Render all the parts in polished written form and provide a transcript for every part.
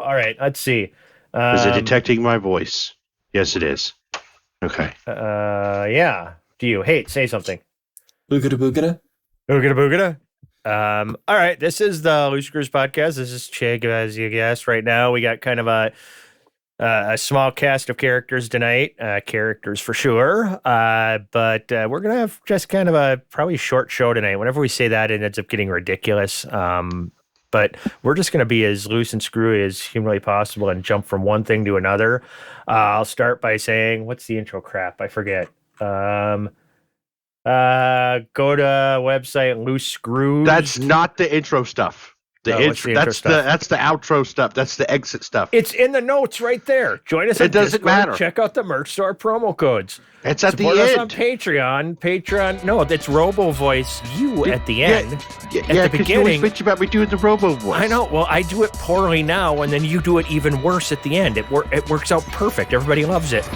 All right, let's see. Is it detecting my voice? Yes, it is. Okay. Yeah. Do you? Hey, say something. Boogada boogada. Boogada boogada. All right, this is the Loose Screws podcast. This is Chig, as you guessed. Right now, we got kind of a small cast of characters tonight. Characters for sure. But we're gonna have just kind of a probably short show tonight. Whenever we say that, it ends up getting ridiculous. But we're just gonna be as loose and screwy as humanly possible and jump from one thing to another. I'll start by saying, what's the intro crap? I forget. Go to website Loose Screws. That's not the intro stuff. What's the intro stuff? That's the outro stuff. That's the exit stuff. It's in the notes right there. Join us. It doesn't Discord. matter. Check out the merch store promo codes. It's at Support the us end. on Patreon. Patreon. No, that's Robo Voice. You at the end. At the beginning. You always bitch about me doing the Robo voice. I know. Well, I do it poorly now, and then you do it even worse at the end. It works out perfect. Everybody loves it.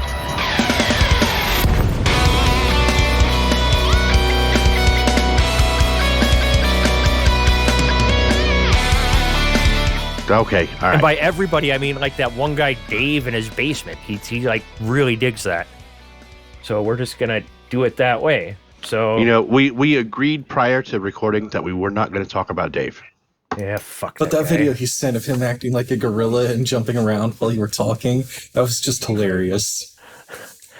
Okay, all right. And by everybody, I mean like that one guy, Dave, in his basement. He like really digs that. So we're just gonna do it that way. So we agreed prior to recording that we were not going to talk about Dave. Yeah, fuck. But that video he sent of him acting like a gorilla and jumping around while you were talking, that was just hilarious.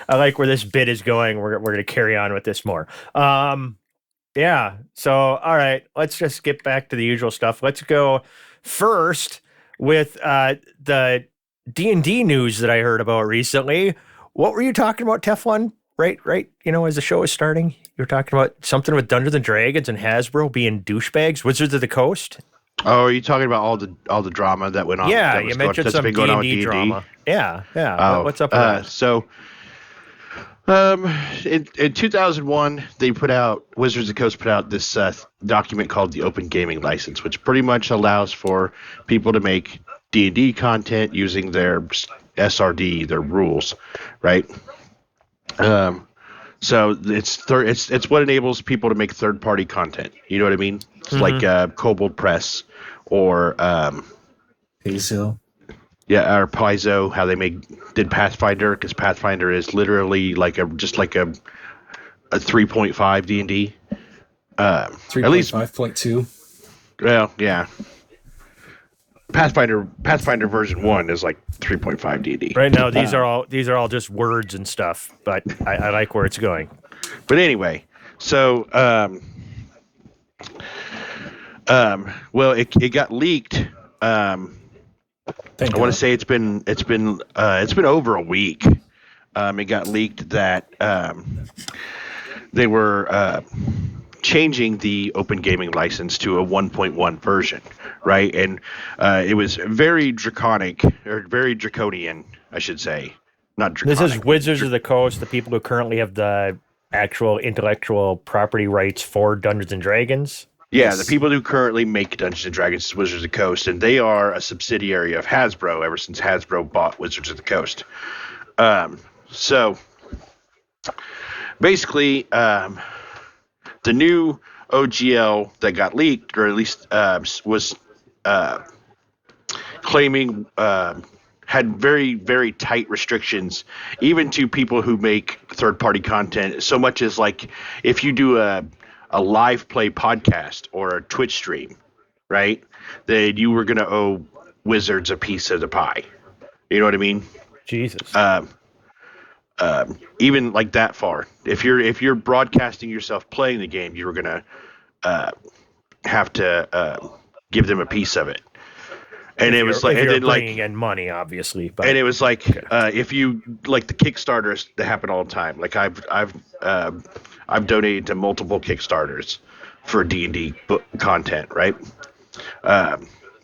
I like where this bit is going. We're gonna carry on with this more. Yeah. So all right, let's just get back to the usual stuff. Let's go first with the D&D news that I heard about recently. What were you talking about, Teflon? Right. As the show is starting, you were talking about something with Dungeons and Dragons and Hasbro being douchebags, Wizards of the Coast. Oh, are you talking about all the drama that went on? Yeah, you mentioned some D&D drama. Yeah. What's up with that? So, in 2001, Wizards of the Coast put out this document called the Open Gaming License, which pretty much allows for people to make D&D content using their SRD, their rules, right? So it's what enables people to make third-party content. You know what I mean? It's like Kobold Press or Hazel. Yeah, or Paizo, how they did Pathfinder, because Pathfinder is literally just like a 3.5 D&D. 3.5.2. Well, yeah. Pathfinder version 1 is like 3.5 D&D. Right now, these are all just words and stuff, but I like where it's going. But anyway, so well, it got leaked. I want to say it's been over a week. It got leaked that they were changing the Open Gaming License to a 1.1 version, right? And it was very draconian, I should say. Not draconic. This is Wizards of the Coast, the people who currently have the actual intellectual property rights for Dungeons and Dragons. Yeah, Yes. the people who currently make Dungeons & Dragons is Wizards of the Coast, and they are a subsidiary of Hasbro ever since Hasbro bought Wizards of the Coast. So, basically, the new OGL that got leaked, or at least was claiming had very, very tight restrictions, even to people who make third-party content, so much as like if you do a live play podcast or a Twitch stream, right? Then you were going to owe Wizards a piece of the pie. You know what I mean? Jesus. Even like that far. If you're broadcasting yourself playing the game, you were going to have to give them a piece of it. And it was like, and then bringing in money, obviously. But, and it was like, if you like the Kickstarters that happen all the time. Like I've donated to multiple Kickstarters for D&D book content, right?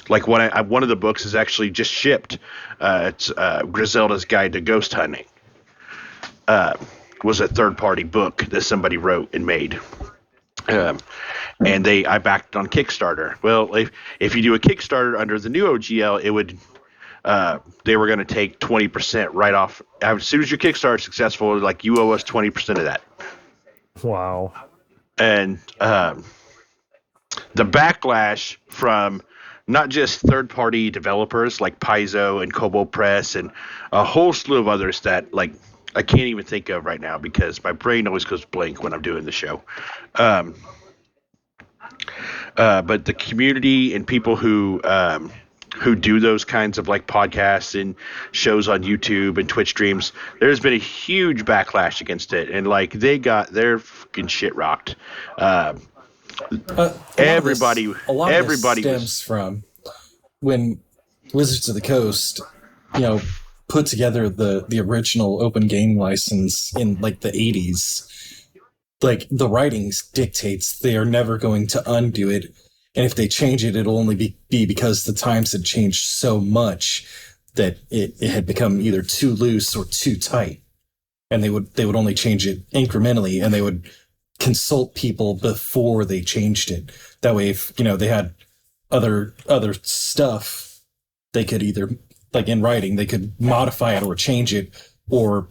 Like one of the books is actually just shipped. It's Griselda's Guide to Ghost Hunting. Was a third-party book that somebody wrote and made. And I backed it on Kickstarter. Well, if you do a Kickstarter under the new OGL, it would they were going to take 20% right off. As soon as your Kickstarter is successful, like you owe us 20% of that. wow. And the backlash from not just third-party developers like Paizo and Kobold Press and a whole slew of others that like I can't even think of right now because my brain always goes blank when I'm doing the show. But the community and people who do those kinds of like podcasts and shows on YouTube and Twitch streams, there's been a huge backlash against it, and like they got their fucking shit rocked. Everybody stems from when Wizards of the Coast, put together the original open game license in like the 80s. Like the writings dictates they are never going to undo it, and if they change it, it'll only be because the times had changed so much that it had become either too loose or too tight, and they would only change it incrementally, and they would consult people before they changed it. That way, if they had other stuff, they could either, like in writing, they could modify it or change it or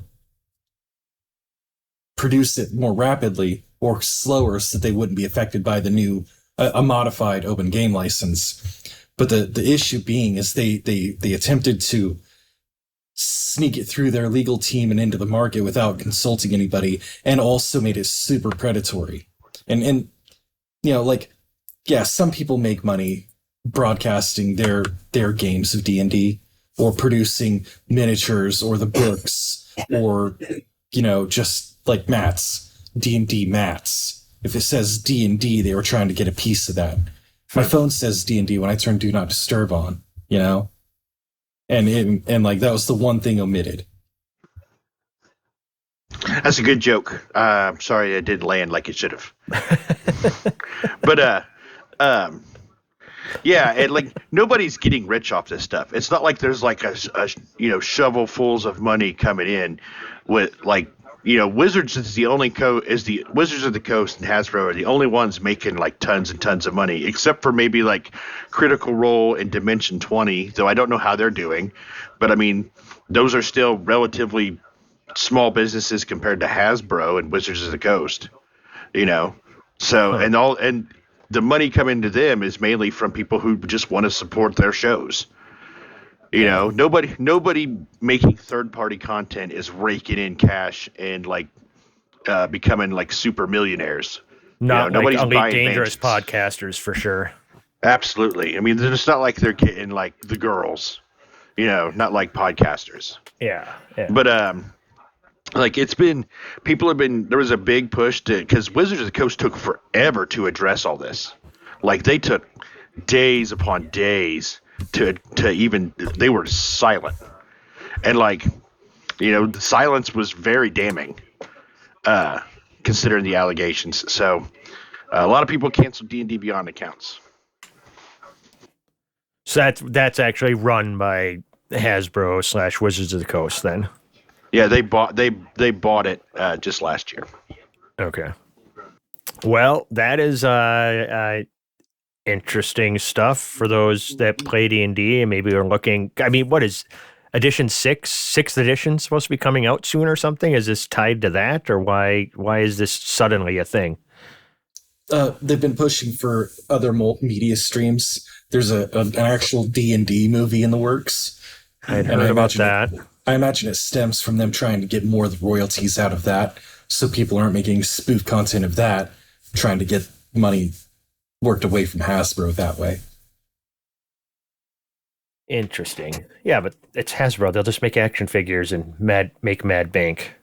produce it more rapidly or slower so that they wouldn't be affected by the new a modified open game license. But the issue being is they attempted to sneak it through their legal team and into the market without consulting anybody, and also made it super predatory. And some people make money broadcasting their games of D&D or producing miniatures or the books or just like mats, D&D mats. If it says D&D, they were trying to get a piece of that. My phone says D&D when I turn Do Not Disturb on, And like that was the one thing omitted. That's a good joke. I'm sorry it didn't land like it should have. But yeah, and like nobody's getting rich off this stuff. It's not like there's like a shovelfuls of money coming in with like Wizards is the only Wizards of the Coast and Hasbro are the only ones making like tons and tons of money, except for maybe like Critical Role and Dimension 20, though I don't know how they're doing. But I mean, those are still relatively small businesses compared to Hasbro and Wizards of the Coast, So and the money coming to them is mainly from people who just want to support their shows. Nobody making third-party content is raking in cash and like becoming like super millionaires. Not nobody's like buying dangerous mansions. podcasters for sure. Absolutely. I mean, it's not like they're getting like the girls, not like podcasters. Yeah. But like there was a big push because Wizards of the Coast took forever to address all this. Like they took days upon days to even, they were silent. And like, the silence was very damning, considering the allegations. So a lot of people canceled D&D Beyond accounts. So that's actually run by Hasbro / Wizards of the Coast then. Yeah, they bought it just last year. Okay. Well, that is interesting stuff for those that play D&D and maybe are looking. I mean, what is edition 6th edition supposed to be coming out soon or something? Is this tied to that, or why is this suddenly a thing? They've been pushing for other media streams. There's an actual D&D movie in the works. I'd heard about that. I imagine it stems from them trying to get more of the royalties out of that, so people aren't making spoof content of that, trying to get money worked away from Hasbro that way. Interesting. Yeah, but it's Hasbro. They'll just make action figures and make mad bank.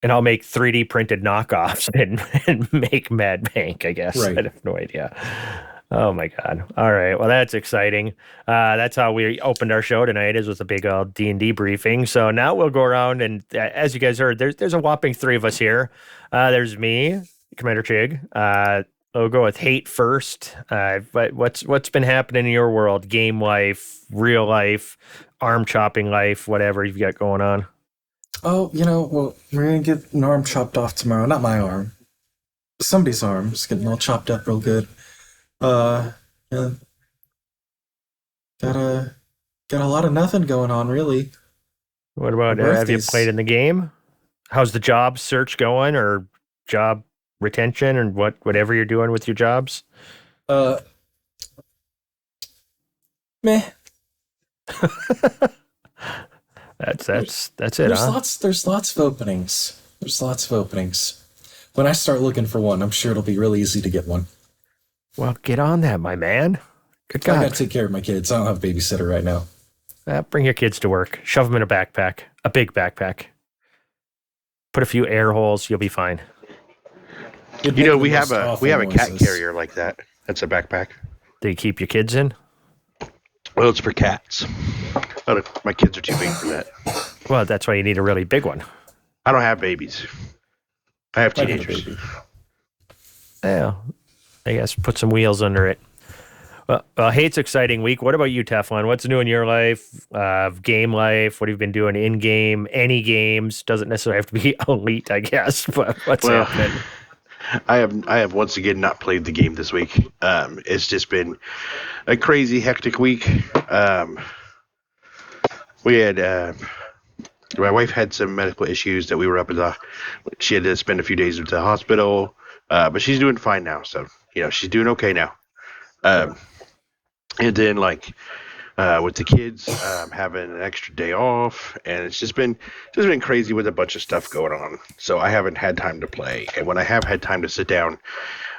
And I'll make 3D printed knockoffs and make mad bank, I guess. Right. I have no idea. Oh my God. All right. Well, that's exciting. That's how we opened our show tonight, is with a big old D&D briefing. So now we'll go around and, as you guys heard, there's a whopping 3 of us here. There's me, Commander Chig. I'll go with hate first. But what's been happening in your world? Game life, real life, arm chopping life, whatever you've got going on. Oh, well, we're going to get an arm chopped off tomorrow. Not my arm. Somebody's arm is getting all chopped up real good. Yeah. Got a lot of nothing going on, really. What about, have you played in the game? How's the job search going, or job retention, and whatever you're doing with your jobs? Meh. That's it, There's huh? lots of openings. There's lots of openings. When I start looking for one, I'm sure it'll be really easy to get one. Well, get on that, my man. Good I gotta God. take care of my kids. I don't have a babysitter right now. Bring your kids to work. Shove them in a backpack, a big backpack. Put a few air holes. You'll be fine. It'd You make know, the we have most a awful cat noises. carrier like that. That's a backpack. Do you keep your kids in? Well, it's for cats. Oh, my kids are too big for that. Well, that's why you need a really big one. I don't have babies. I have I got a teenagers. baby. Yeah, I guess put some wheels under it. Well, hey, it's exciting week. What about you, Teflon? What's new in your life? Game life? What have you been doing in game? Any games? Doesn't necessarily have to be elite, I guess. But what's Well, happening? I have once again not played the game this week. It's just been a crazy, hectic week. We had my wife had some medical issues that we were up at the. She had to spend a few days at the hospital, but she's doing fine now. So she's doing okay now. And then with the kids having an extra day off, and it's just been crazy with a bunch of stuff going on. So I haven't had time to play, and when I have had time to sit down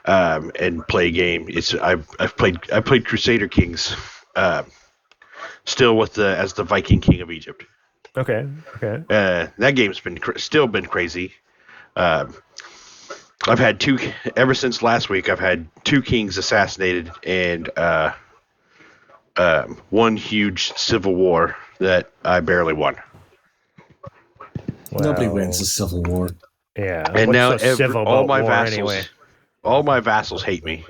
and play a game, I've played Crusader Kings, still as the Viking King of Egypt. Okay. That game's still been crazy. I've had ever since last week. I've had 2 kings assassinated and one huge civil war that I barely won. Nobody Well, wins a civil war. Yeah. And now What's so civil all about my war vassals, anyway? all my vassals hate me.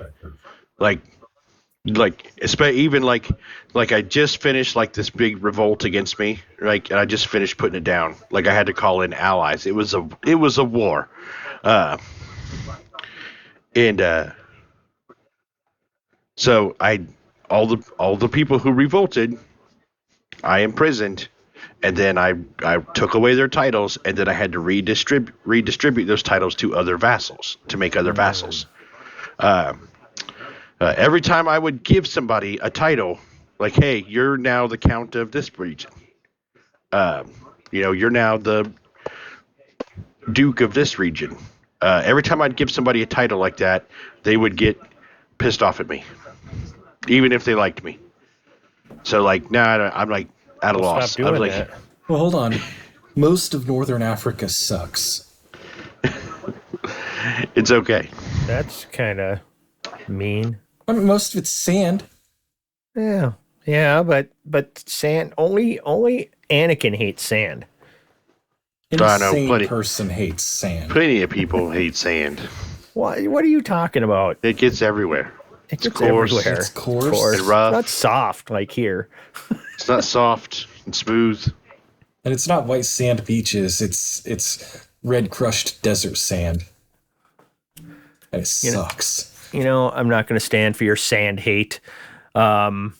Even I just finished this big revolt against me, and I just finished putting it down. I had to call in allies. It was a war, and so all the people who revolted, I imprisoned, and then I took away their titles, and then I had to redistribute those titles to other vassals to make other vassals. Every time I would give somebody a title, hey, you're now the count of this region. You're now the duke of this region. Every time I'd give somebody a title like that, they would get pissed off at me, even if they liked me. So nah, I'm at a loss. Stop doing that. Well, hold on. Most of northern Africa sucks. It's okay. That's kind of mean. I mean, most of it's sand. Yeah, but sand only Anakin hates sand. An I know, insane person hates sand. Plenty of people hate sand. What are you talking about? It gets everywhere. It gets coarse. everywhere. It's coarse. And rough. It's not soft like here. It's not soft and smooth. And it's not white sand beaches. It's red crushed desert sand. And it sucks. I'm not going to stand for your sand hate. I'm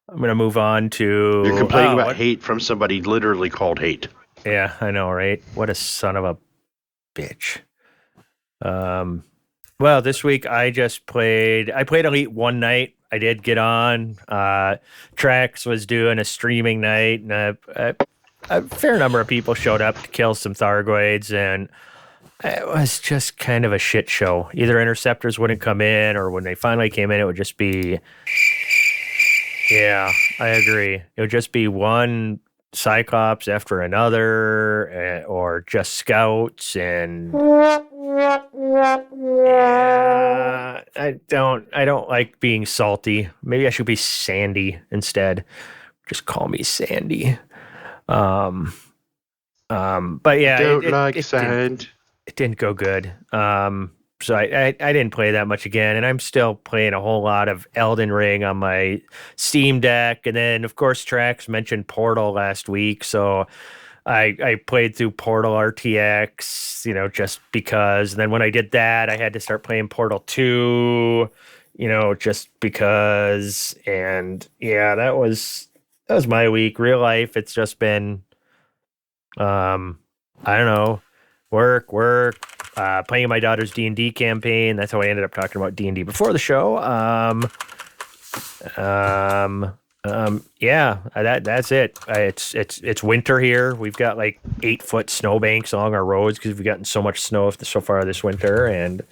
going to move on to... You're complaining about hate from somebody literally called hate. Yeah, I know, right? What a son of a bitch. Well, this week I played Elite one night. I did get on. Trax was doing a streaming night, and a fair number of people showed up to kill some Thargoids, and it was just kind of a shit show. Either interceptors wouldn't come in, or when they finally came in, it would just be... Yeah, I agree. It would just be one Cyclops after another, or just scouts, and... Yeah, I don't like being salty. Maybe I should be Sandy instead. Just call me Sandy. But yeah, Don't like sand. It didn't go good. So I didn't play that much again, and I'm still playing a whole lot of Elden Ring on my Steam Deck. And then, of course, Trax mentioned Portal last week, so I played through Portal RTX, just because. And then when I did that, I had to start playing Portal 2, just because. And yeah, that was my week. Real life, it's just been, I don't know, work, playing my daughter's D&D campaign. That's how I ended up talking about D&D before the show. That's it. It's winter here. We've got like 8-foot snowbanks along our roads because we've gotten so much snow so far this winter, and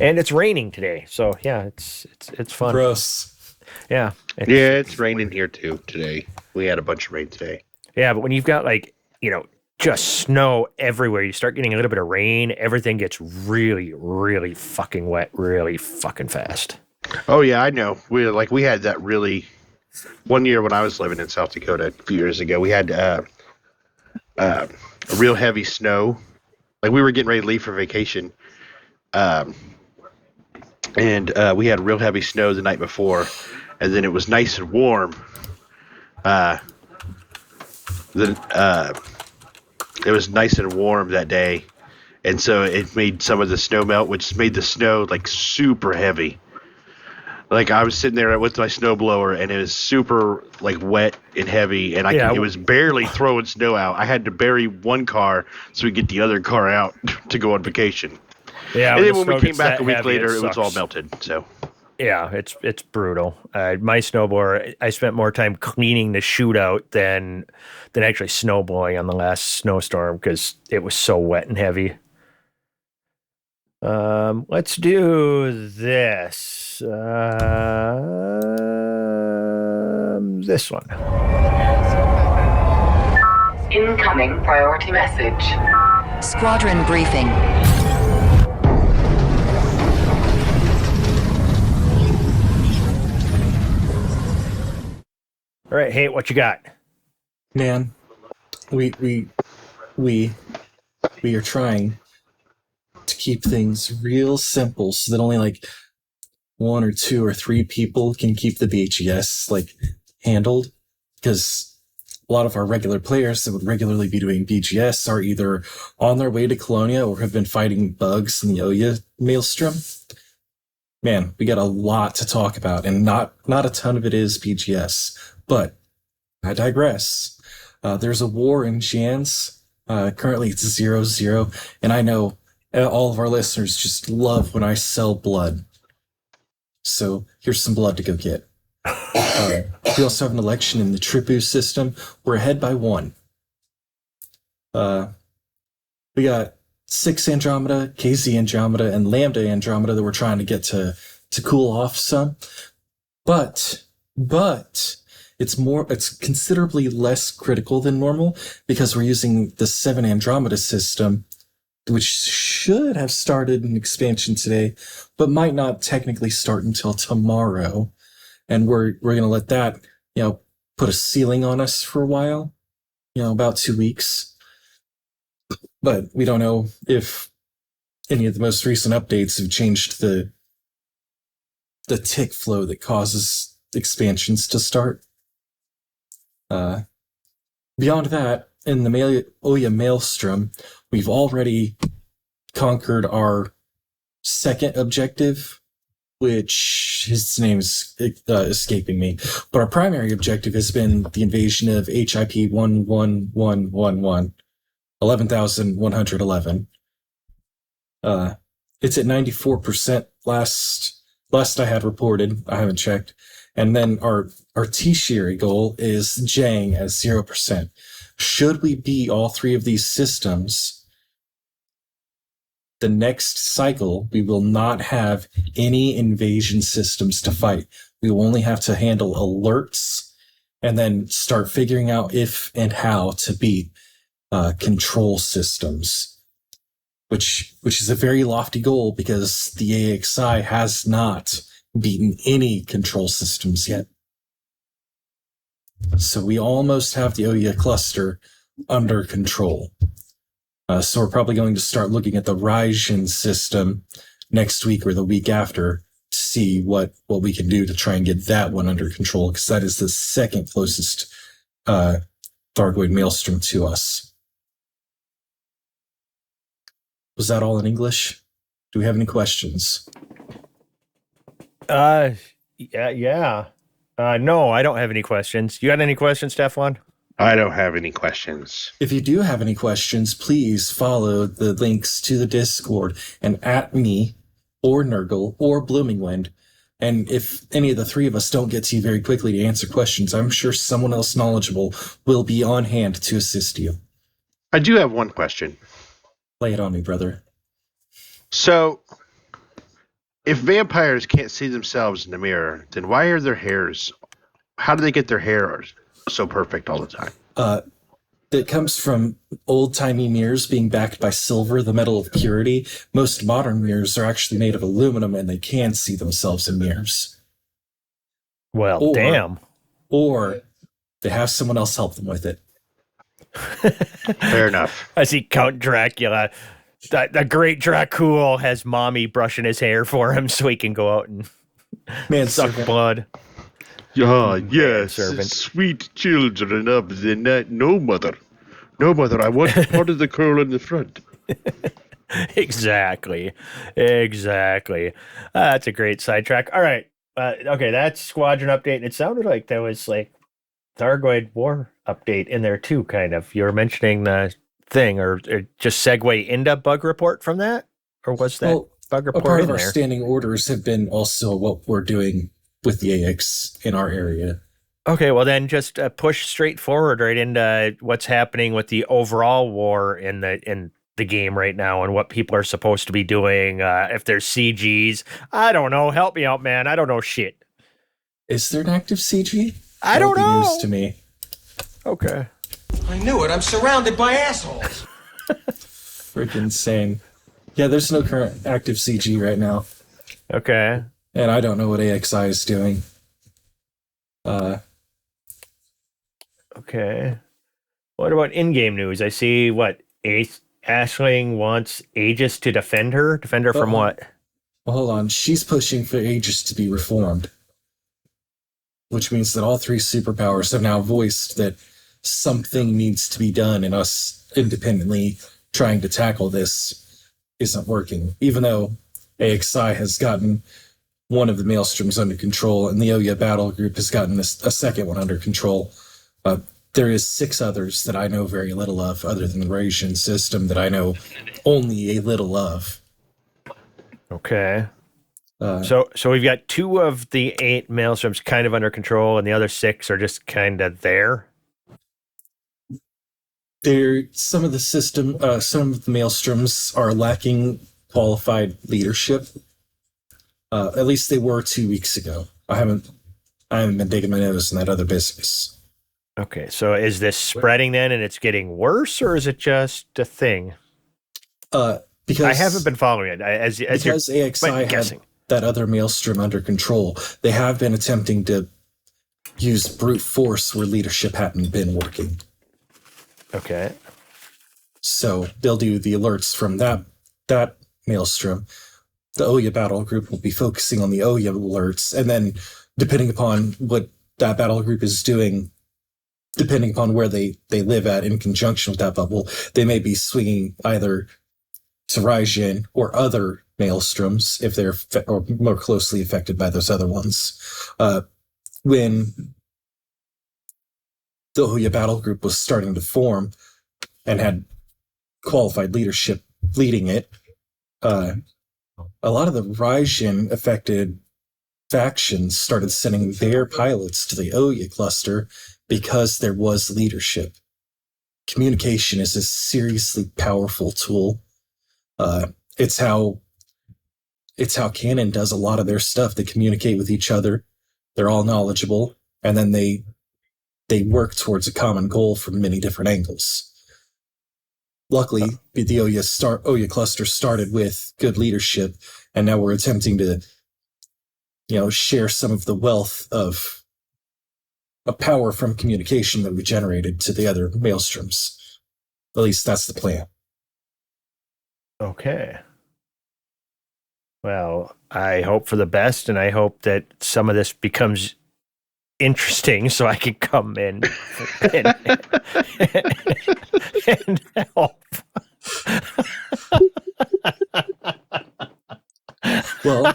it's raining today. So yeah, it's fun. Gross. Yeah, It's raining here too today. We had a bunch of rain today. Yeah, but when you've got like just snow everywhere, you start getting a little bit of rain. Everything gets really, really fucking wet, really fucking fast. Oh yeah, I know. We had that really. One year when I was living in South Dakota a few years ago, we had real heavy snow. Like we were getting ready to leave for vacation, and we had real heavy snow the night before, and then it was nice and warm. It was nice and warm that day, and so it made some of the snow melt, which made the snow like super heavy. Like I was sitting there with my snowblower, and it was super like wet and heavy, and it was barely throwing snow out. I had to bury one car so we get the other car out to go on vacation. Yeah, and then when we came back a week later, it was all melted. So yeah, it's brutal. My snowblower, I spent more time cleaning the chute out than actually snow blowing on the last snowstorm because it was so wet and heavy. Let's do this. This one. Incoming priority message. Squadron briefing. All right, hey, what you got? Man, we are trying to keep things real simple so that only like 1 or 2 or 3 people can keep the BGS like handled, because a lot of our regular players that would regularly be doing BGS are either on their way to Colonia or have been fighting bugs in the Oya Maelstrom. Man, we got a lot to talk about, and not a ton of it is BGS, but I digress. There's a war in xians. Currently it's 0-0, and I know all of our listeners just love when I sell blood. So here's some blood to go get. We also have an election in the tripu system. We're ahead by 1. We got 6 Andromeda, KZ Andromeda, and lambda Andromeda that we're trying to get to cool off some. But it's considerably less critical than normal because we're using the 7 Andromeda system, which should have started an expansion today, but might not technically start until tomorrow. And we're going to let that, put a ceiling on us for a while, about 2 weeks. But we don't know if any of the most recent updates have changed the tick flow that causes expansions to start. Beyond that, in the Oya Maelstrom, we've already conquered our second objective, which his name's escaping me. But our primary objective has been the invasion of HIP 11111, 11,111. It's at 94% last I had reported. I haven't checked. And then our tertiary goal is Jeng at 0%. Should we beat all 3 of these systems, the next cycle, we will not have any invasion systems to fight. We will only have to handle alerts and then start figuring out if and how to beat control systems, which is a very lofty goal because the AXI has not beaten any control systems yet. So we almost have the Oya cluster under control. So we're probably going to start looking at the Ryzen system next week or the week after to see what we can do to try and get that one under control, because that is the second closest Thargoid Maelstrom to us. Was that all in English? Do we have any questions? Yeah. No, I don't have any questions. You got any questions, Stefan? I don't have any questions. If you do have any questions, please follow the links to the Discord and at me or Nurgle or Bloomingwind, And if any of the three of us don't get to you very quickly to answer questions, I'm sure someone else knowledgeable will be on hand to assist you. I do have one question. Lay it on me, brother. So, if vampires can't see themselves in the mirror, then why are their hairs? How do they get their hair so perfect all the time? That comes from old-timey mirrors being backed by silver, the metal of purity. Most modern mirrors are actually made of aluminum, and they can see themselves in mirrors. Well, damn. Or they have someone else help them with it. Fair enough. I see Count Dracula. The great Dracul has mommy brushing his hair for him so he can go out and suck blood. Ah, yes, servant. sweet children of the night. No, mother. No, mother, I want part of the curl in the front. Exactly. That's a great sidetrack. All right. Okay, that's Squadron update. And it sounded like there was like Thargoid War update in there too, kind of. You were mentioning the thing, or just segue into bug report from that? Or was that bug report a part in of our there? standing orders have been also what we're doing with the AX in our area. Okay, well then just push straight forward right into what's happening with the overall war in the game right now and what people are supposed to be doing. If there's CGs, I don't know. Help me out, man. I don't know shit. Is there an active CG? I don't know. News to me. Okay. I knew it. I'm surrounded by assholes. Freaking insane. Yeah, there's no current active CG right now. Okay. And I don't know what AXI is doing. Okay. What about in-game news? I see Aisling wants Aegis to defend her. Defend her from what? Well, hold on. She's pushing for Aegis to be reformed. Which means that all three superpowers have now voiced that something needs to be done, and us independently trying to tackle this isn't working. Even though AXI has gotten one of the Maelstroms under control, and the Oya battle group has gotten a second one under control. There is 6 others that I know very little of, other than the Rasian system that I know only a little of. Okay. So we've got 2 of the 8 Maelstroms kind of under control, and the other 6 are just kind of there. Some of the Maelstroms are lacking qualified leadership. At least they were 2 weeks ago. I haven't been digging my nose in that other business. Okay, so is this spreading then, and it's getting worse, or is it just a thing? Because I haven't been following it. Because AXI had that other Maelstrom under control, they have been attempting to use brute force where leadership hadn't been working. Okay. So they'll do the alerts from that Maelstrom. The Oya battle group will be focusing on the Oya alerts, and then depending upon what that battle group is doing, depending upon where they live at in conjunction with that bubble, they may be swinging either to Raijin or other Maelstroms if they're or more closely affected by those other ones. When the Oya battle group was starting to form and had qualified leadership leading it, a lot of the Raijin affected factions started sending their pilots to the Oya cluster because there was leadership. Communication is a seriously powerful tool. It's how Canon does a lot of their stuff. They communicate with each other. They're all knowledgeable, and then they work towards a common goal from many different angles. Luckily, the Oya cluster started with good leadership, and now we're attempting to, share some of the wealth of power from communication that we generated to the other Maelstroms. At least that's the plan. Okay. Well, I hope for the best, and I hope that some of this becomes interesting so I can come in and help. Well,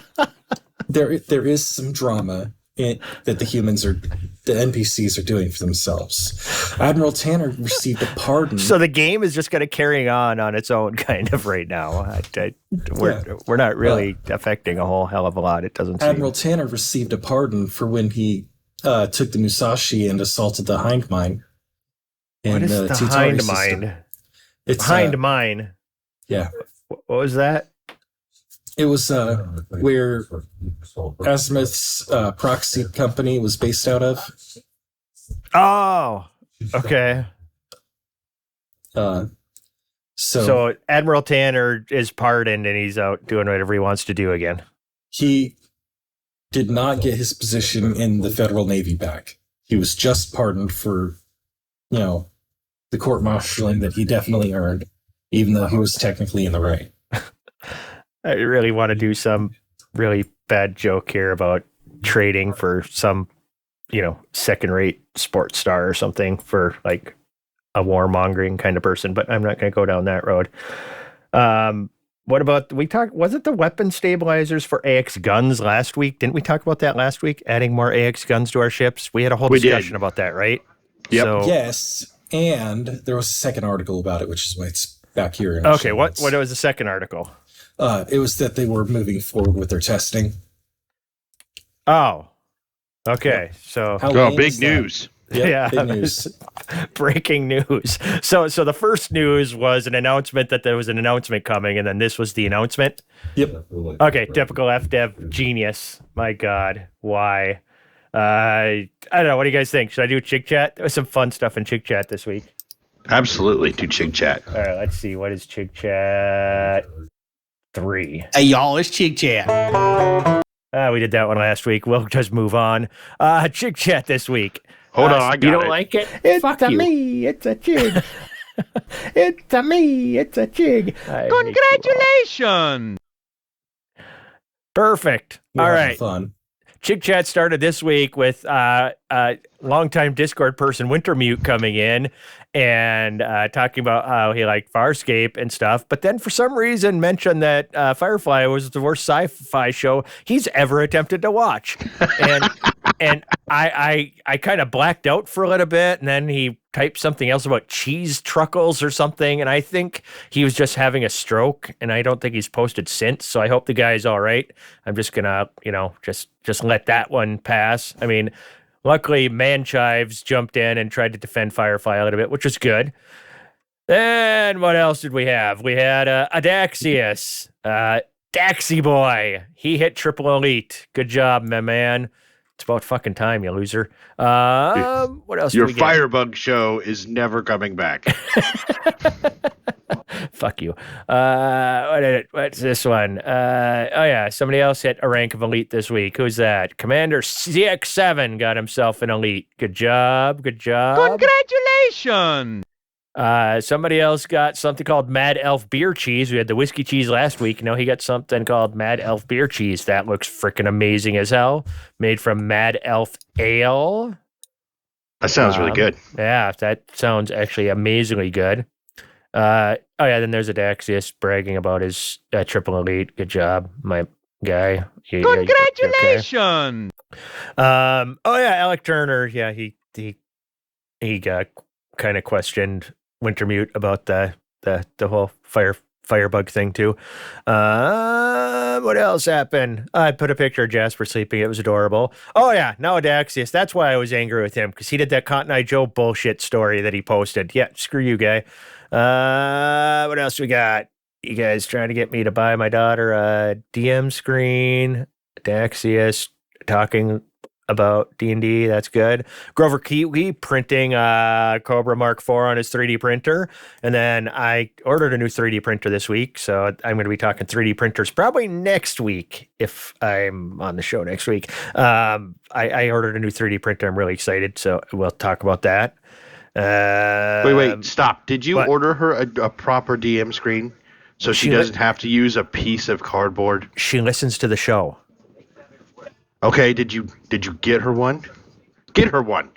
there is some drama that the humans are the NPCs are doing for themselves. Admiral Tanner received a pardon. So the game is just going to carry on its own kind of right now. We're not really affecting a whole hell of a lot. It doesn't seem. Admiral Tanner received a pardon for when he took the Musashi and assaulted the hind mine. What is the hind mine? It's hind mine. Yeah. What was that? It was where Azimuth's proxy company was based out of. Oh, okay. So Admiral Tanner is pardoned and he's out doing whatever he wants to do again. He did not get his position in the Federal Navy back. He was just pardoned for, the court-martialing that he definitely earned, even though he was technically in the right. I really want to do some really bad joke here about trading for some, second-rate sports star or something for like a warmongering kind of person, but I'm not going to go down that road. What about, wasn't the weapon stabilizers for AX guns last week? Didn't we talk about that last week? Adding more AX guns to our ships? We had a whole discussion about that, right? Yep. So, yes, and there was a second article about it, which is why it's back here. Okay, what was the second article? It was that they were moving forward with their testing. Oh, okay. So, big news. Yep, yeah, big news. Breaking news. So the first news was an announcement that there was an announcement coming, and then this was the announcement. Yep. Okay, typical FDev genius. My God, why? I don't know. What do you guys think? Should I do Chig Chat? There was some fun stuff in Chig Chat this week. Absolutely, do Chig Chat. All right, let's see. What is Chig Chat 3? Hey, y'all, it's Chig Chat. We did that one last week. We'll just move on. Chig Chat this week. Hold on, I got it. You don't like it? It's Fuck a you. me. It's a Chig. It's a me. It's a Chig. Congratulations! Perfect. We're All having right. fun. Chig Chat started this week with longtime Discord person Wintermute coming in and talking about how he liked Farscape and stuff, but then for some reason mentioned that Firefly was the worst sci-fi show he's ever attempted to watch. And I kind of blacked out for a little bit, and then he typed something else about cheese truckles or something, and I think he was just having a stroke, and I don't think he's posted since, so I hope the guy's all right. I'm just gonna, just let that one pass. I mean, luckily Manchives jumped in and tried to defend Firefly a little bit, which was good. Then what else did we have? We had Adaxius, Daxy Boy. He hit triple elite. Good job, my man. It's about fucking time, you loser. What else? Your Firebug show is never coming back. Fuck you. What's this one? Somebody else hit a rank of elite this week. Who's that? Commander CX7 got himself an elite. Good job. Congratulations! Somebody else got something called Mad Elf Beer Cheese. We had the whiskey cheese last week. Now he got something called Mad Elf Beer Cheese. That looks freaking amazing as hell. Made from Mad Elf Ale. That sounds really good. Yeah, that sounds actually amazingly good. Then there's Adaxius bragging about his triple elite. Good job, my guy. Congratulations! Alec Turner. Yeah, he got kind of questioned Wintermute about the whole firebug thing too. What else happened? I put a picture of Jasper sleeping. It was adorable. Oh yeah, now Adaxius. That's why I was angry with him, because he did that Cotton Eye Joe bullshit story that he posted. Yeah, screw you, guy. What else we got? You guys trying to get me to buy my daughter a DM screen. Adaxius talking about D&D. That's good. Grover Kiwi printing Cobra Mark IV on his 3D printer. And then I ordered a new 3D printer this week. So I'm going to be talking 3D printers probably next week if I'm on the show next week. I ordered a new 3D printer. I'm really excited. So we'll talk about that. Wait, stop. Did you order her a proper DM screen so she doesn't have to use a piece of cardboard? She listens to the show. Okay, did you get her one? Get her one.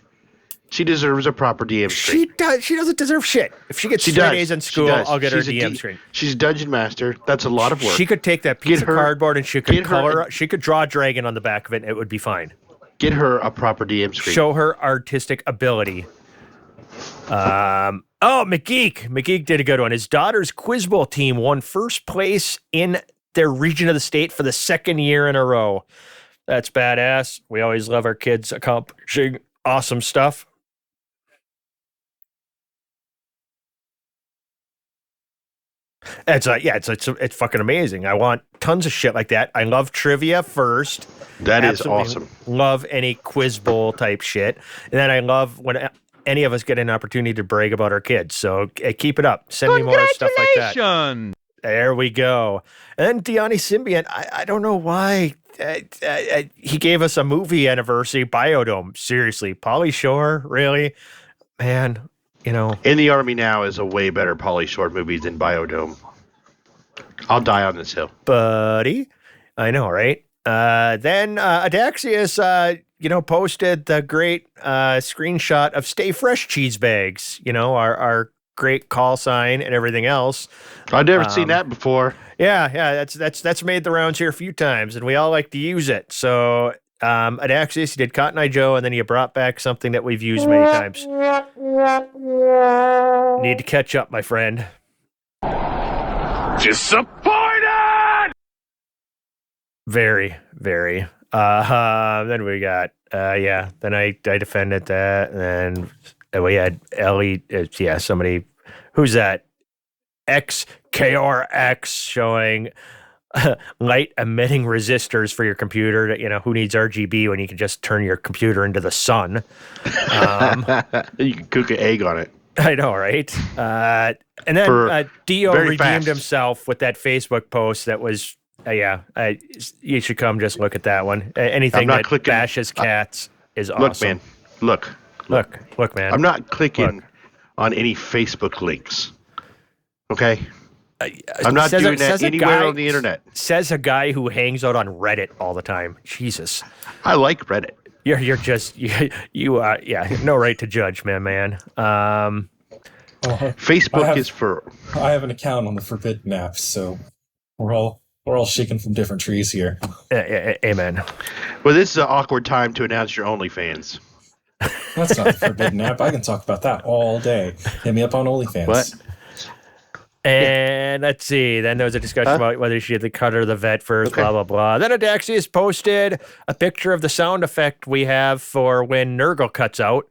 She deserves a proper DM screen. She does. She doesn't deserve shit. If she gets 3 days in school, I'll get her a DM screen. She's a dungeon master. That's a lot of work. She could take that piece of cardboard and she could color. She could draw a dragon on the back of it, and it would be fine. Get her a proper DM screen. Show her artistic ability. McGeek did a good one. His daughter's Quiz Bowl team won first place in their region of the state for the second year in a row. That's badass. We always love our kids accomplishing awesome stuff. It's fucking amazing. I want tons of shit like that. I love trivia first. That is Absolutely awesome. Love any Quiz Bowl type shit. And then I love when any of us get an opportunity to brag about our kids. So keep it up. Send me more stuff like that. There we go. And then Deani Symbiont, I don't know why. He gave us a movie anniversary, Biodome. Seriously, Pauly Shore, really? Man, you know. In the Army Now is a way better Pauly Shore movie than Biodome. I'll die on this hill. Buddy. I know, right? Then Adaxius, posted the great screenshot of Stay Fresh cheese bags, our great call sign and everything else. I've never seen that before. Yeah, that's made the rounds here a few times, and we all like to use it. So Adaxius, you did Cotton Eye Joe, and then you brought back something that we've used many times. Need to catch up, my friend. Disappointed! Very, very. Then we got, then I defended that, and then we had Ellie, somebody, who's that? XKRX showing light emitting resistors for your computer. Who needs RGB when you can just turn your computer into the sun? You can cook an egg on it. I know, right? And then Dio redeemed himself with that Facebook post that was, you should come just look at that one. Anything that bashes cats is awesome. Look, man. I'm not clicking on any Facebook links. Okay? I'm not doing that anywhere on the internet. Says a guy who hangs out on Reddit all the time. Jesus. I like Reddit. You're just no right to judge, man. Facebook is for. I have an account on the Forbidden app, so we're all shaking from different trees here. Amen. Well, this is an awkward time to announce your OnlyFans. That's not the Forbidden app. I can talk about that all day. Hit me up on OnlyFans. What? And let's see. Then there was a discussion about whether she had the cut or the vet first, blah, blah, blah. Then Adaxius posted a picture of the sound effect we have for when Nurgle cuts out.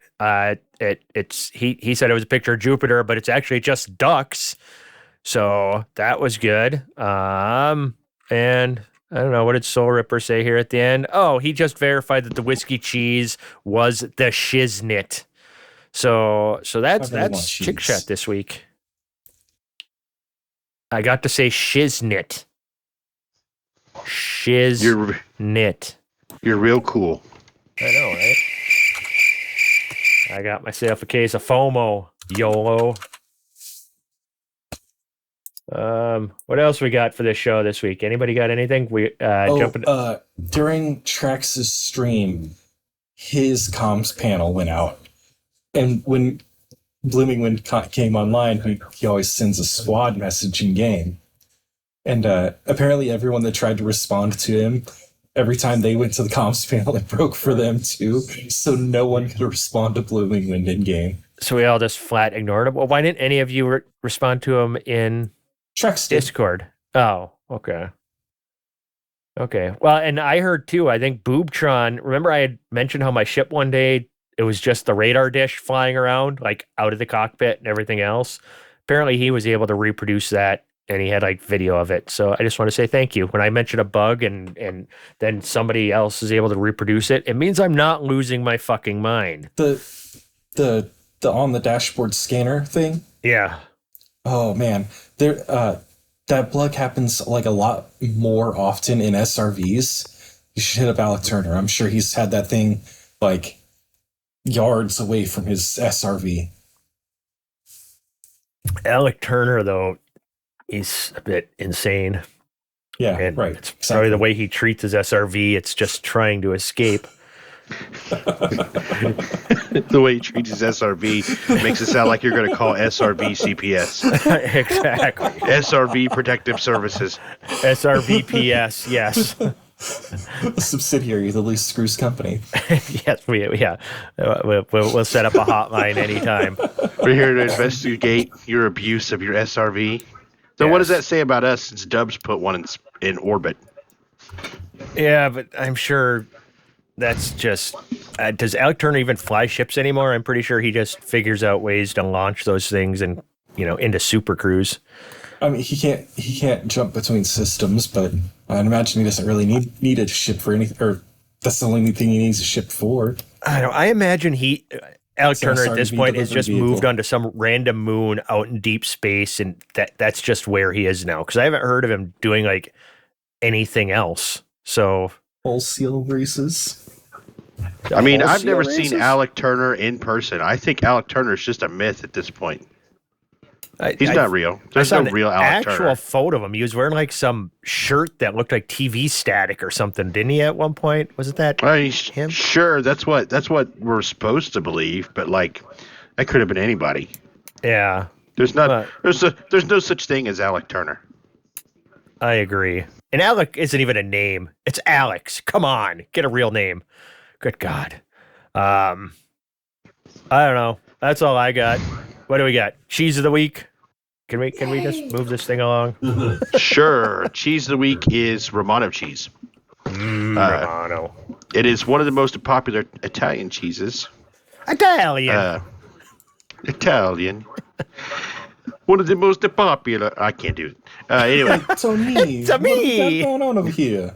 He said it was a picture of Jupiter, but it's actually just ducks. So that was good. And I don't know, what did Soul Ripper say here at the end? Oh, he just verified that the whiskey cheese was the shiznit. So that's Chick Chat this week. I got to say shiznit. Shiznit. You're real cool. I know, right? I got myself a case of FOMO, YOLO. What else we got for this show this week? Anybody got anything? During Trax's stream, his comms panel went out. And when Blooming Wind came online, he always sends a squad message in game. And apparently everyone that tried to respond to him, every time they went to the comms panel, it broke for them too. So no one could respond to Blooming Wind in game. So we all just flat ignored him? Well, why didn't any of you respond to him in Discord? Oh, okay. Okay. Well, and I heard too, I think Boobtron, remember I had mentioned how my ship one day, it was just the radar dish flying around, like out of the cockpit and everything else. Apparently he was able to reproduce that, and he had like video of it. So I just want to say thank you. When I mention a bug and then somebody else is able to reproduce it, it means I'm not losing my fucking mind. The on the dashboard scanner thing? Yeah. Oh man. That bug happens like a lot more often in SRVs. You should hit up Alec Turner. I'm sure he's had that thing like yards away from his SRV. Alec Turner, though, is a bit insane. Yeah, and right. It's probably the way he treats his SRV. It's just trying to escape. The way he treats his SRV makes it sound like you're going to call SRV CPS. Exactly. SRV Protective Services. SRVPS, yes. A subsidiary of the Loose Screws Company. Yes, we'll set up a hotline anytime. We're here to investigate your abuse of your SRV. So what does Yes. that say about us since Dubs put one in orbit? Yeah, but I'm sure that's just. Does Alec Turner even fly ships anymore? I'm pretty sure he just figures out ways to launch those things and into super cruise. I mean, he can't jump between systems, but I imagine he doesn't really need a ship for anything, or that's the only thing he needs a ship for. I don't. I imagine Alec So Turner at sorry this to be point has delivery just vehicle. moved onto some random moon out in deep space, and that's just where he is now. Because I haven't heard of him doing like anything else. So Whole seal races. I mean, whole I've never seal seen races? Alec Turner in person. I think Alec Turner is just a myth at this point. He's not real. I There's saw no an real Alec actual Turner. photo of him. He was wearing like some shirt that looked like TV static or something, didn't he? At one point, was it that? I mean, him? sure, that's what we're supposed to believe, but like, that could have been anybody. Yeah, There's not. But- There's no such thing as Alec Turner. I agree. And Alec isn't even a name. It's Alex. Come on, get a real name. Good God. I don't know. That's all I got. What do we got? Cheese of the week. Can we just move this thing along? Sure, cheese of the week is Romano cheese. Romano. It is one of the most popular Italian cheeses. Italian. Italian. One of the most popular. I can't do it. Anyway, To me. To me. What's going on over here?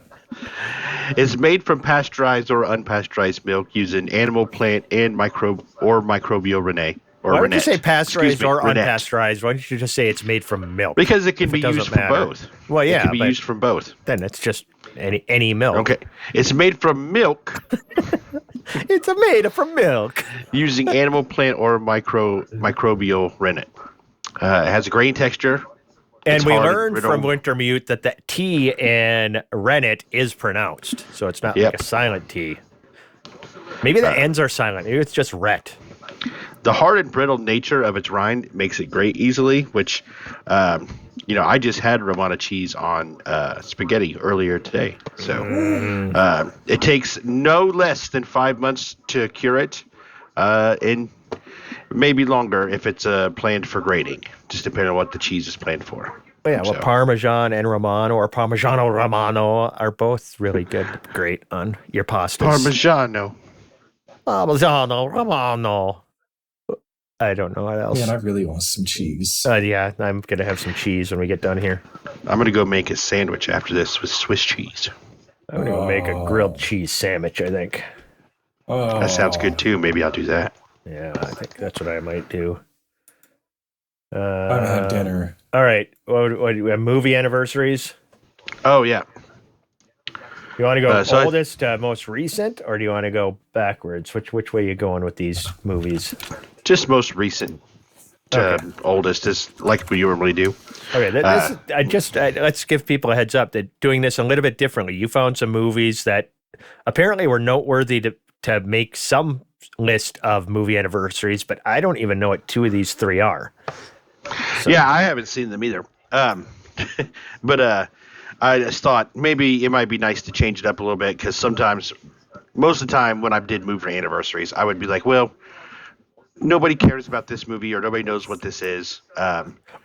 it's made from pasteurized or unpasteurized milk using animal, plant, and microbial rennet. Or Why would you rennet. say Excuse pasteurized me, or rennet. unpasteurized? Why don't you just say it's made from milk? Because it can be doesn't used from matter. both. Well, yeah, it can be but- used from both. Then it's just any milk. Okay, it's made from milk It's made from milk. using animal, plant, or microbial rennet. It has a grainy texture. And It's we hard and learned brittle. from Wintermute that the T in rennet is pronounced. So it's not Yep. like a silent T. Maybe the ends are silent. Maybe it's just ret. The hard and brittle nature of its rind makes it grate easily, which, I just had Romano cheese on spaghetti earlier today. So it takes no less than 5 months to cure it, and maybe longer if it's planned for grating, just depending on what the cheese is planned for. Oh, yeah, well, So- Parmesan and Romano or Parmigiano Romano are both really good, great on your pastas. Parmigiano. Parmigiano Romano. I don't know what else. Man, I really want some cheese. Yeah, I'm going to have some cheese when we get done here. I'm going to go make a sandwich after this with Swiss cheese. I'm going to go make a grilled cheese sandwich, I think. Oh, That sounds good too. Maybe I'll do that. Yeah, I think that's what I might do. I'm gonna have dinner. All right. What movie anniversaries? Oh, yeah. You want to go So I- oldest to most recent, or do you want to go backwards? Which way are you going with these movies? Just most recent to Okay. oldest is like we normally do. Okay, let's give people a heads up that doing this a little bit differently. You found some movies that apparently were noteworthy to make some list of movie anniversaries, but I don't even know what two of these three are. So- Yeah, I haven't seen them either. But I just thought maybe it might be nice to change it up a little bit because most of the time when I did movie anniversaries, I would be like, well, nobody cares about this movie or nobody knows what this is.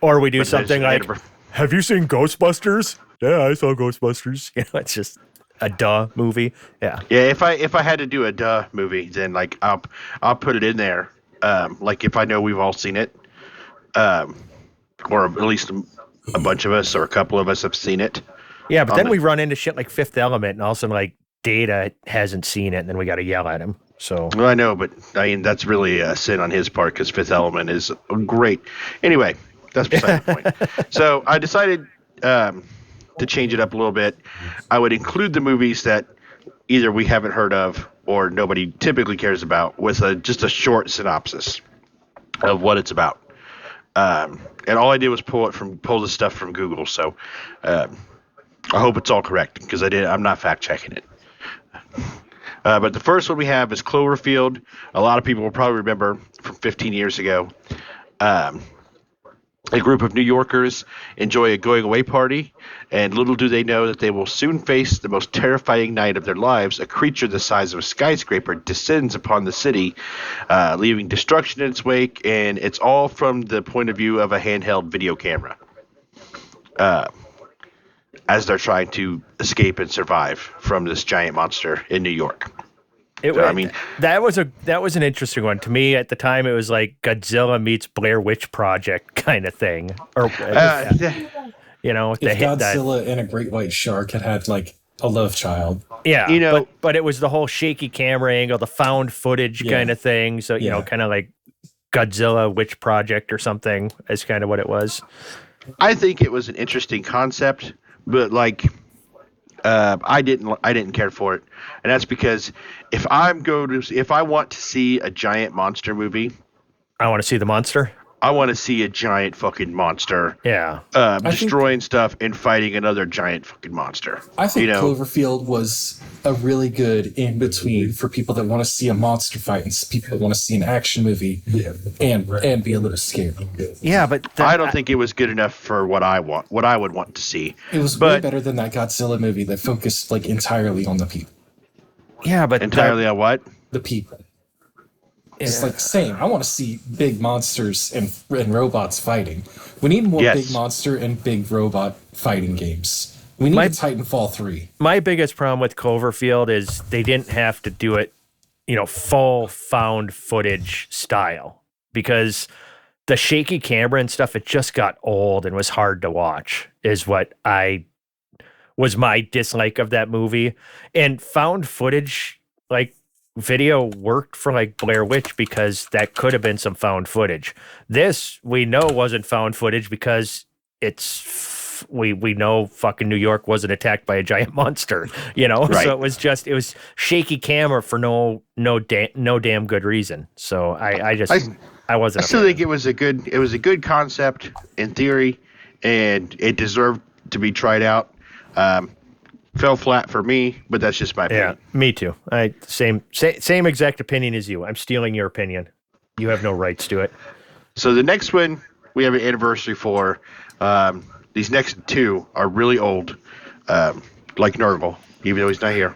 Or we do But something there's like, have you seen Ghostbusters? Yeah, I saw Ghostbusters. It's just a duh movie. Yeah. Yeah, if I had to do a duh movie, then like I'll put it in there. Like if I know we've all seen it, or at least a bunch of us or a couple of us have seen it. Yeah, but On then the- we run into shit like Fifth Element, and all of a sudden, like, Data hasn't seen it, and then we got to yell at him. So, Well, I know, but I mean that's really a sin on his part because Fifth Element is great. Anyway, that's beside the point. So I decided to change it up a little bit. I would include the movies that either we haven't heard of or nobody typically cares about with just a short synopsis of what it's about. And all I did was pull the stuff from Google. So I hope it's all correct because I'm not fact checking it. But the first one we have is Cloverfield. A lot of people will probably remember from 15 years ago. A group of New Yorkers enjoy a going-away party, and little do they know that they will soon face the most terrifying night of their lives. A creature the size of a skyscraper descends upon the city, leaving destruction in its wake, and it's all from the point of view of a handheld video camera as they're trying to escape and survive from this giant monster in New York. That was an interesting one to me at the time. It was like Godzilla meets Blair Witch Project kind of thing, or If Godzilla and a great white shark had like a love child, but it was the whole shaky camera angle, the found footage kind of thing. So kind of like Godzilla Witch Project or something is kind of what it was. I think it was an interesting concept, but like. I didn't care for it, and that's because if I want to see a giant monster movie, I want to see the monster. I want to see a giant fucking monster. Yeah. Destroying stuff and fighting another giant fucking monster. I think Cloverfield was a really good in between for people that want to see a monster fight and people that want to see an action movie and be a little scared. Yeah, but I don't think it was good enough for what I would want to see. It was way better than that Godzilla movie that focused like entirely on the people. Yeah, but entirely on what? The people. It's like same. I want to see big monsters and robots fighting. We need more big monster and big robot fighting games. We need Titanfall 3. My biggest problem with Cloverfield is they didn't have to do it, full found footage style, because the shaky camera and stuff, it just got old and was hard to watch is what was my dislike of that movie. And found footage, like, video worked for like Blair Witch because that could have been some found footage. This we know wasn't found footage because we know fucking New York wasn't attacked by a giant monster, Right. So it was shaky camera for no damn good reason. So I wasn't. I still think it was a good concept in theory, and it deserved to be tried out. Fell flat for me, but that's just my opinion. Yeah, me too. Same exact opinion as you. I'm stealing your opinion. You have no rights to it. So the next one we have an anniversary for. These next two are really old, like Nurgle, even though he's not here.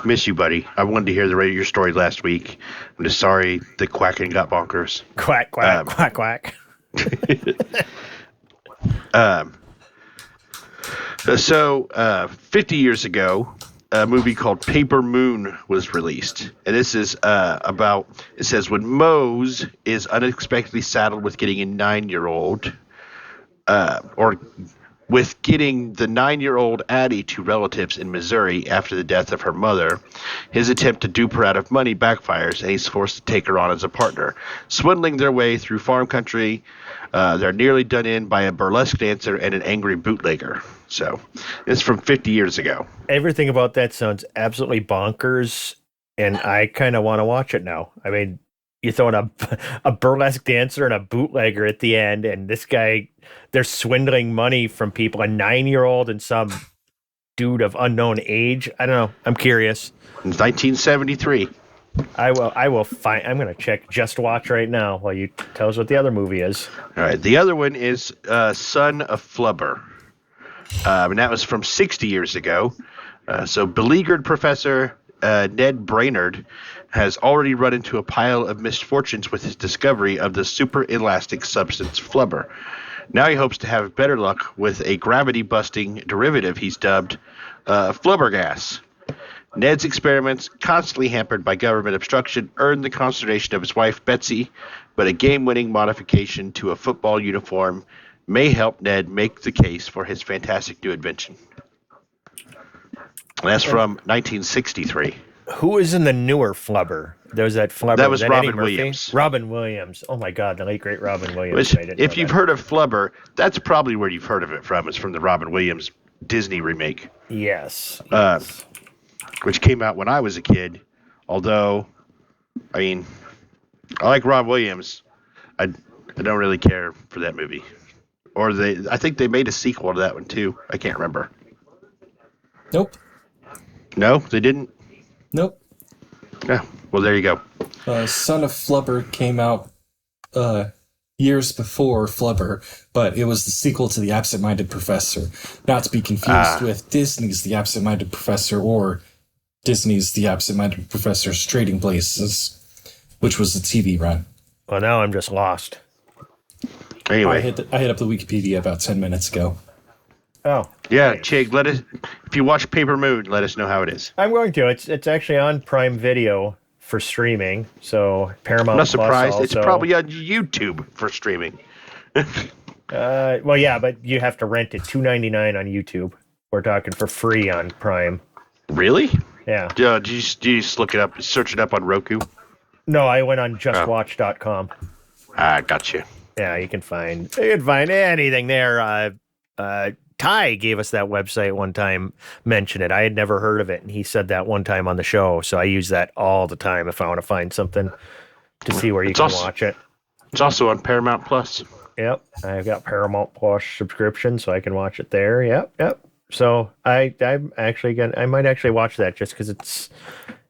Miss you, buddy. I wanted to hear your story last week. I'm just sorry the quacking got bonkers. Quack, quack, quack, quack. So, 50 years ago, a movie called Paper Moon was released. And this is it says, when Mose is unexpectedly saddled with getting a 9-year-old, or with getting the 9-year-old Addie to relatives in Missouri after the death of her mother, his attempt to dupe her out of money backfires, and he's forced to take her on as a partner. Swindling their way through farm country, they're nearly done in by a burlesque dancer and an angry bootlegger. So it's from 50 years ago. Everything about that sounds absolutely bonkers, and I kind of want to watch it now. I mean, you throw in a burlesque dancer and a bootlegger at the end, and this guy, they're swindling money from people, a 9-year-old and some dude of unknown age. I don't know. I'm curious. It's 1973. I'm going to check Just Watch right now while you tell us what the other movie is. All right. The other one is Son of Flubber. And that was from 60 years ago. So beleaguered Professor Ned Brainerd has already run into a pile of misfortunes with his discovery of the super elastic substance flubber. Now he hopes to have better luck with a gravity-busting derivative he's dubbed flubber gas. Ned's experiments, constantly hampered by government obstruction, earned the consternation of his wife, Betsy, but a game-winning modification to a football uniform may help Ned make the case for his fantastic new invention. That's from 1963. Who is in the newer flubber? There was that flubber. That was Robin Williams. Robin Williams. Oh my God, the late great Robin Williams. If you've heard of flubber, that's probably where you've heard of it from. It's from the Robin Williams Disney remake. Yes. Which came out when I was a kid. Although, I mean, I like Rob Williams. I don't really care for that movie. Or I think they made a sequel to that one too. I can't remember. Nope. No, they didn't? Nope. Yeah. Well, there you go. Son of Flubber came out years before Flubber, but it was the sequel to The Absent-Minded Professor. Not to be confused with Disney's The Absent-Minded Professor or Disney's The Absent-Minded Professor's Trading Places, which was a TV run. Well, now I'm just lost. Anyway. I hit up the Wikipedia about 10 minutes ago. Oh. Yeah, nice. Chig, if you watch Paper Moon, let us know how it is. I'm going to. It's actually on Prime Video for streaming, so Paramount I'm not Plus surprised. also. It's probably on YouTube for streaming. Well, yeah, but you have to rent it $2.99 on YouTube. We're talking for free on Prime. Really? Yeah. Do you just look it up, search it up on Roku? No, I went on justwatch.com. Gotcha. Yeah, you can find anything there. Ty gave us that website one time, mentioned it. I had never heard of it, and he said that one time on the show, so I use that all the time if I want to find something to see where you can watch it. It's also on Paramount Plus. Yep, I've got Paramount Plus subscription, so I can watch it there. Yep. So I'm actually I might actually watch that just because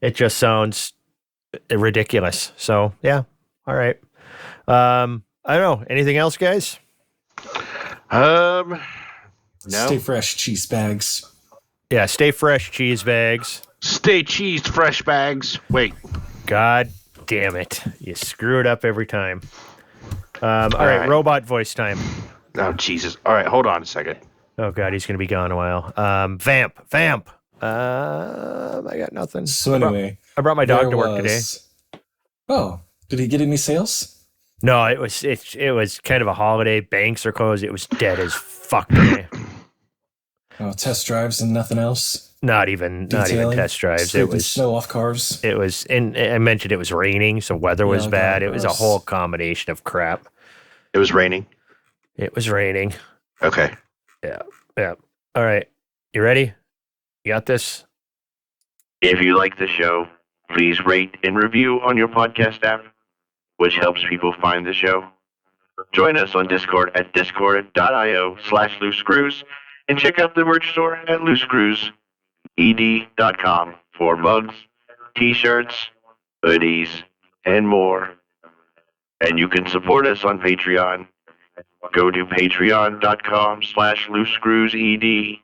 it just sounds ridiculous. So yeah, all right. I don't know. Anything else, guys? No. Stay fresh, cheese bags. Yeah, stay fresh, cheese bags. Stay cheesed, fresh bags. Wait. God damn it. You screw it up every time. All right, robot voice time. Oh, Jesus. All right, hold on a second. Oh, God, he's going to be gone a while. Vamp. I got nothing. So anyway. I brought my dog to work today. Oh, did he get any sales? No, it was kind of a holiday. Banks are closed. It was dead as fuck today. Oh, test drives and nothing else? Not even test drives. Scraping it was snow off cars. It was, and I mentioned it was raining, so weather was bad. It was a whole combination of crap. It was raining. It was raining. Okay. Yeah. All right. You ready? You got this? If you like the show, please rate and review on your podcast app, which helps people find the show. Join us on Discord at discord.io/loosescrews and check out the merch store at loosescrewsed.com for mugs, t-shirts, hoodies, and more. And you can support us on Patreon. Go to patreon.com/loosescrewsed.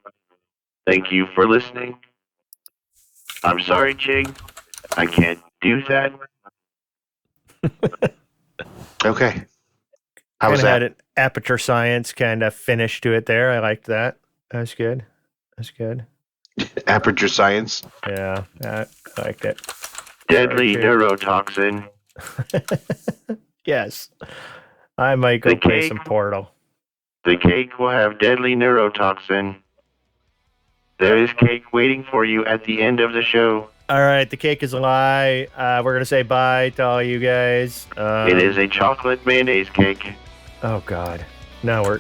Thank you for listening. I'm sorry, Jeng. I can't do that. Okay. How was that? Had an aperture science kind of finish to it there. I liked that. That's good. Aperture science. Yeah, I liked it. Deadly neurotoxin. Yes. I might go play some Portal. The cake will have deadly neurotoxin. There is cake waiting for you at the end of the show. All right, the cake is a lie. We're going to say bye to all you guys. It is a chocolate mayonnaise cake. Oh, God. No,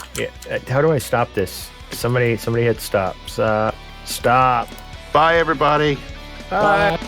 how do I stop this? Somebody hit stop. Stop. Bye, everybody. Bye.